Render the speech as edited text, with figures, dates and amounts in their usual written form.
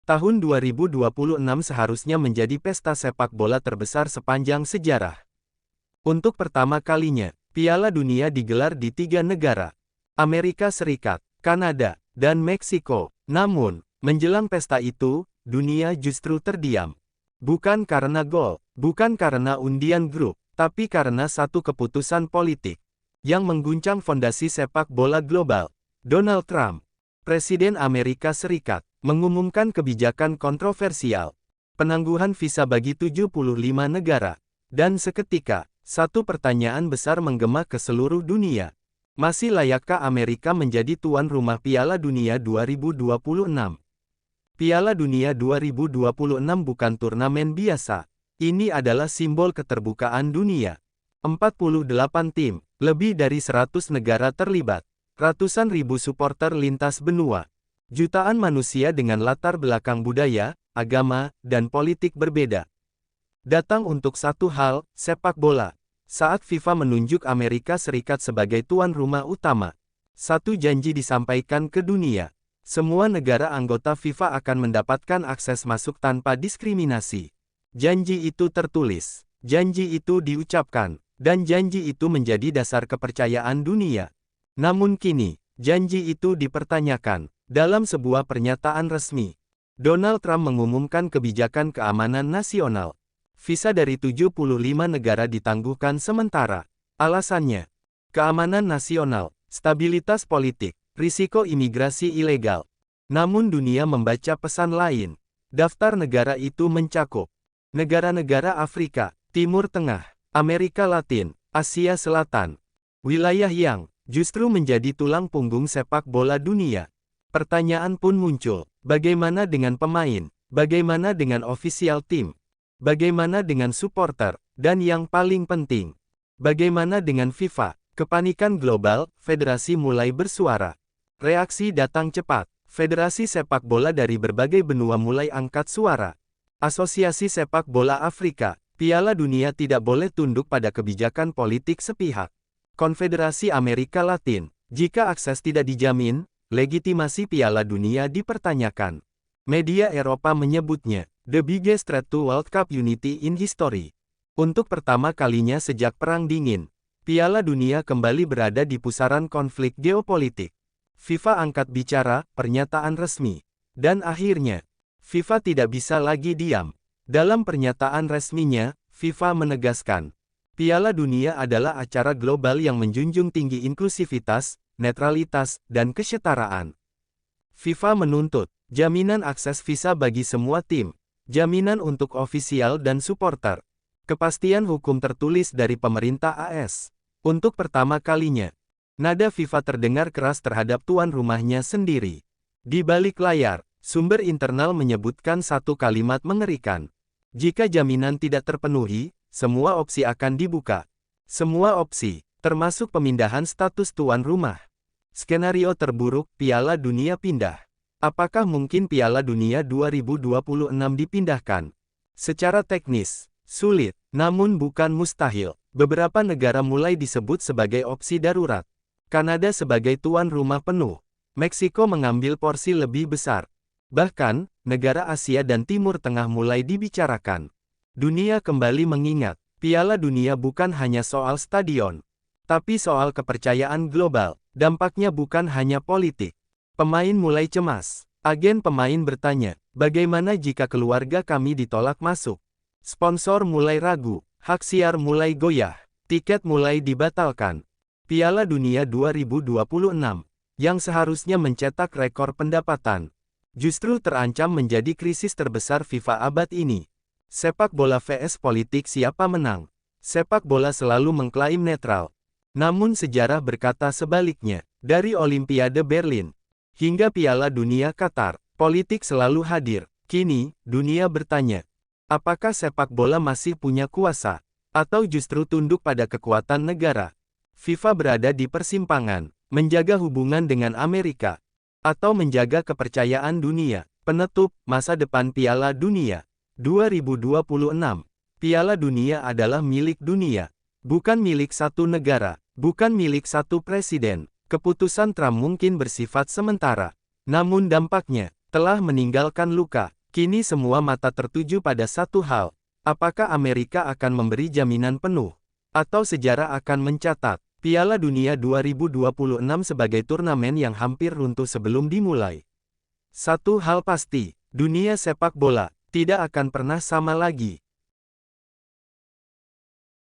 Tahun 2026 seharusnya menjadi pesta sepak bola terbesar sepanjang sejarah. Untuk pertama kalinya, Piala Dunia digelar di 3 negara, Amerika Serikat, Kanada, dan Meksiko. Namun, menjelang pesta itu, dunia justru terdiam. Bukan karena gol, bukan karena undian grup, tapi karena satu keputusan politik yang mengguncang fondasi sepak bola global. Donald Trump, Presiden Amerika Serikat, mengumumkan kebijakan kontroversial, penangguhan visa bagi 75 negara. Dan seketika, satu pertanyaan besar menggema ke seluruh dunia. Masih layakkah Amerika menjadi tuan rumah Piala Dunia 2026? Piala Dunia 2026 bukan turnamen biasa. Ini adalah simbol keterbukaan dunia. 48 tim, lebih dari 100 negara terlibat. Ratusan ribu supporter lintas benua. Jutaan manusia dengan latar belakang budaya, agama, dan politik berbeda. Datang untuk satu hal, sepak bola. Saat FIFA menunjuk Amerika Serikat sebagai tuan rumah utama, satu janji disampaikan ke dunia. Semua negara anggota FIFA akan mendapatkan akses masuk tanpa diskriminasi. Janji itu tertulis, janji itu diucapkan, dan janji itu menjadi dasar kepercayaan dunia. Namun kini, janji itu dipertanyakan. Dalam sebuah pernyataan resmi, Donald Trump mengumumkan kebijakan keamanan nasional. Visa dari 75 negara ditangguhkan sementara. Alasannya, keamanan nasional, stabilitas politik, risiko imigrasi ilegal. Namun dunia membaca pesan lain. Daftar negara itu mencakup negara-negara Afrika, Timur Tengah, Amerika Latin, Asia Selatan. Wilayah yang justru menjadi tulang punggung sepak bola dunia. Pertanyaan pun muncul, bagaimana dengan pemain, bagaimana dengan official team, bagaimana dengan supporter, dan yang paling penting, bagaimana dengan FIFA? Kepanikan global, federasi mulai bersuara. Reaksi datang cepat, federasi sepak bola dari berbagai benua mulai angkat suara. Asosiasi Sepak Bola Afrika, Piala Dunia tidak boleh tunduk pada kebijakan politik sepihak. Konfederasi Amerika Latin, jika akses tidak dijamin, legitimasi Piala Dunia dipertanyakan. Media Eropa menyebutnya, the biggest threat to World Cup unity in history. Untuk pertama kalinya sejak Perang Dingin, Piala Dunia kembali berada di pusaran konflik geopolitik. FIFA angkat bicara, pernyataan resmi. Dan akhirnya, FIFA tidak bisa lagi diam. Dalam pernyataan resminya, FIFA menegaskan, Piala Dunia adalah acara global yang menjunjung tinggi inklusivitas, netralitas, dan kesetaraan. FIFA menuntut jaminan akses visa bagi semua tim, jaminan untuk ofisial dan supporter, kepastian hukum tertulis dari pemerintah AS. Untuk pertama kalinya, nada FIFA terdengar keras terhadap tuan rumahnya sendiri. Di balik layar, sumber internal menyebutkan satu kalimat mengerikan. Jika jaminan tidak terpenuhi, semua opsi akan dibuka. Semua opsi, termasuk pemindahan status tuan rumah. Skenario terburuk, Piala Dunia pindah. Apakah mungkin Piala Dunia 2026 dipindahkan? Secara teknis, sulit, namun bukan mustahil. Beberapa negara mulai disebut sebagai opsi darurat. Kanada sebagai tuan rumah penuh. Meksiko mengambil porsi lebih besar. Bahkan, negara Asia dan Timur Tengah mulai dibicarakan. Dunia kembali mengingat, Piala Dunia bukan hanya soal stadion, tapi soal kepercayaan global. Dampaknya bukan hanya politik. Pemain mulai cemas. Agen pemain bertanya, bagaimana jika keluarga kami ditolak masuk? Sponsor mulai ragu, hak siar mulai goyah, tiket mulai dibatalkan. Piala Dunia 2026, yang seharusnya mencetak rekor pendapatan, justru terancam menjadi krisis terbesar FIFA abad ini. Sepak bola vs politik, siapa menang? Sepak bola selalu mengklaim netral. Namun sejarah berkata sebaliknya. Dari Olimpiade Berlin hingga Piala Dunia Qatar, politik selalu hadir. Kini, dunia bertanya, apakah sepak bola masih punya kuasa? Atau justru tunduk pada kekuatan negara? FIFA berada di persimpangan, menjaga hubungan dengan Amerika, atau menjaga kepercayaan dunia. Penutup, masa depan Piala Dunia 2026. Piala Dunia adalah milik dunia, bukan milik satu negara, bukan milik satu presiden. Keputusan Trump mungkin bersifat sementara, namun dampaknya telah meninggalkan luka. Kini semua mata tertuju pada satu hal. Apakah Amerika akan memberi jaminan penuh? Atau sejarah akan mencatat, Piala Dunia 2026 sebagai turnamen yang hampir runtuh sebelum dimulai? Satu hal pasti, dunia sepak bola tidak akan pernah sama lagi.